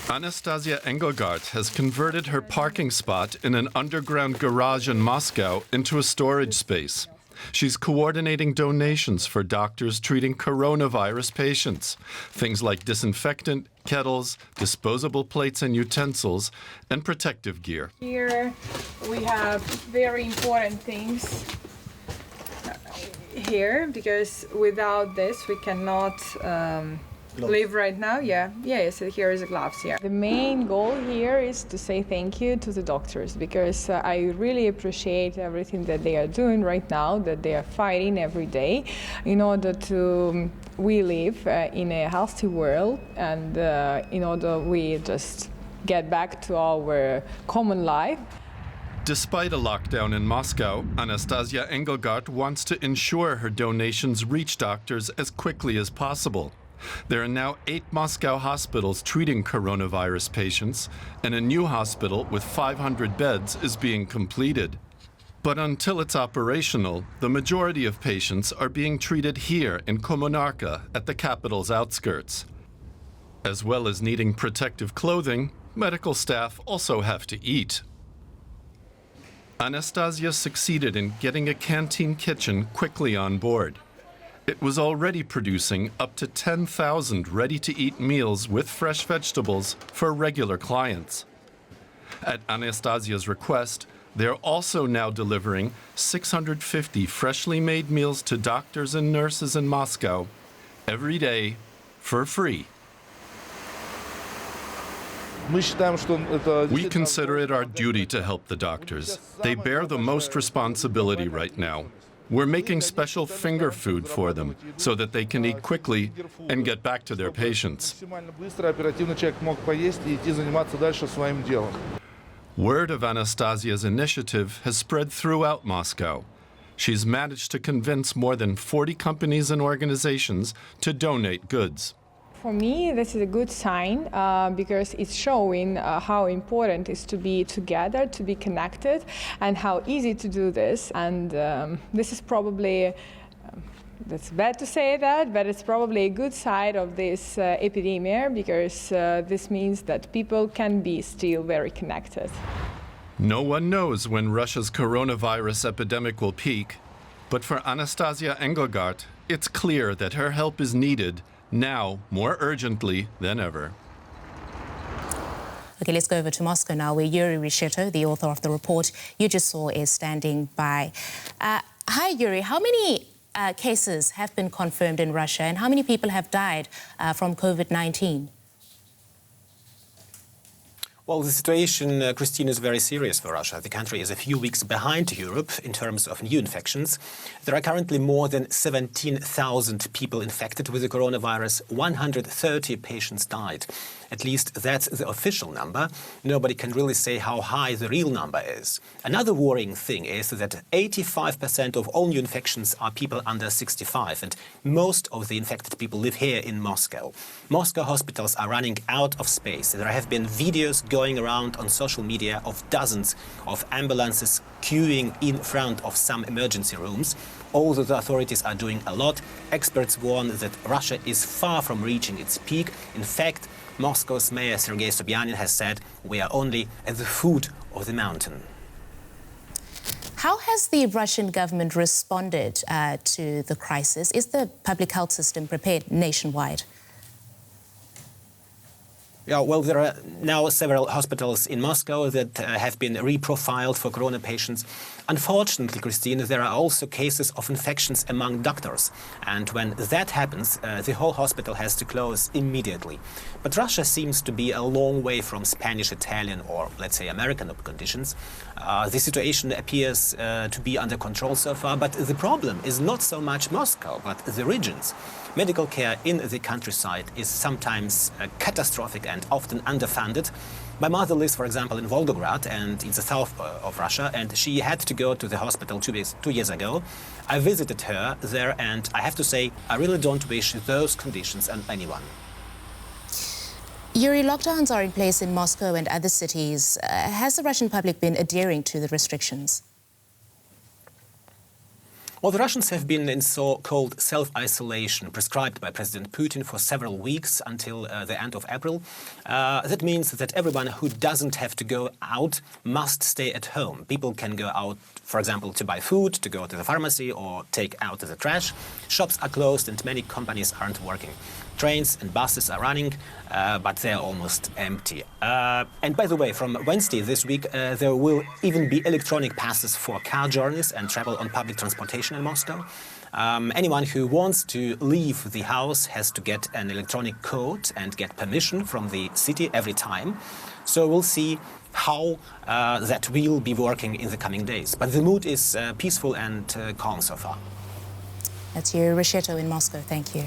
Anastasia Engelgardt has converted her parking spot in an underground garage in Moscow into a storage space. She's coordinating donations for doctors treating coronavirus patients. Things like disinfectant, kettles, disposable plates and utensils, and protective gear. Here we have very important things here, because without this we cannot live right now. So here is the gloves here. The main goal here is to say thank you to the doctors, because I really appreciate everything that they are doing right now, that they are fighting every day in order to we live in a healthy world, and in order we just get back to our common life. Despite a lockdown in Moscow, Anastasia Engelgardt wants to ensure her donations reach doctors as quickly as possible. There are now 8 Moscow hospitals treating coronavirus patients, and a new hospital with 500 beds is being completed. But until it's operational, the majority of patients are being treated here in Kommunarka at the capital's outskirts. As well as needing protective clothing, medical staff also have to eat. Anastasia succeeded in getting a canteen kitchen quickly on board. It was already producing up to 10,000 ready-to-eat meals with fresh vegetables for regular clients. At Anastasia's request, they're also now delivering 650 freshly made meals to doctors and nurses in Moscow every day for free. We consider it our duty to help the doctors. They bear the most responsibility right now. We're making special finger food for them so that they can eat quickly and get back to their patients. Word of Anastasia's initiative has spread throughout Moscow. She's managed to convince more than 40 companies and organizations to donate goods. For me, this is a good sign because it's showing how important it is to be together, to be connected, and how easy to do this. And this is probably, that's bad to say that, but it's probably a good side of this epidemic, because this means that people can be still very connected. No one knows when Russia's coronavirus epidemic will peak, but for Anastasia Engelgardt, it's clear that her help is needed now more urgently than ever. Okay, let's go over to Moscow now, where Yuri Rescheto, the author of the report you just saw, is standing by. Hi, Yuri. How many cases have been confirmed in Russia, and how many people have died from COVID-19? Well, the situation, Christine, is very serious for Russia. The country is a few weeks behind Europe in terms of new infections. There are currently more than 17,000 people infected with the coronavirus. 130 patients died. At least that's the official number. Nobody can really say how high the real number is. Another worrying thing is that 85% of all new infections are people under 65, and most of the infected people live here in Moscow. Moscow hospitals are running out of space. There have been videos going around on social media of dozens of ambulances queuing in front of some emergency rooms. Although the authorities are doing a lot, experts warn that Russia is far from reaching its peak. In fact, Moscow's mayor Sergei Sobyanin has said we are only at the foot of the mountain. How has the Russian government responded to the crisis? Is the public health system prepared nationwide? Yeah, well, there are now several hospitals in Moscow that have been reprofiled for corona patients. Unfortunately, Christine, there are also cases of infections among doctors. And when that happens, the whole hospital has to close immediately. But Russia seems to be a long way from Spanish, Italian, or let's say American conditions. The situation appears to be under control so far, but the problem is not so much Moscow, but the regions. Medical care in the countryside is sometimes catastrophic and often underfunded. My mother lives, for example, in Volgograd, and it's the south of Russia, and she had to go to the hospital 2 years ago. I visited her there, and I have to say, I really don't wish those conditions on anyone. Yuri, lockdowns are in place in Moscow and other cities. Has the Russian public been adhering to the restrictions? Well, the Russians have been in so-called self-isolation prescribed by President Putin for several weeks until the end of April. That means that everyone who doesn't have to go out must stay at home. People can go out, for example, to buy food, to go to the pharmacy or take out the trash. Shops are closed and many companies aren't working. Trains and buses are running, but they're almost empty. And by the way, from Wednesday this week, there will even be electronic passes for car journeys and travel on public transportation in Moscow. Anyone who wants to leave the house has to get an electronic code and get permission from the city every time. So we'll see how that will be working in the coming days. But the mood is peaceful and calm so far. That's Yuri Rescheto in Moscow. Thank you.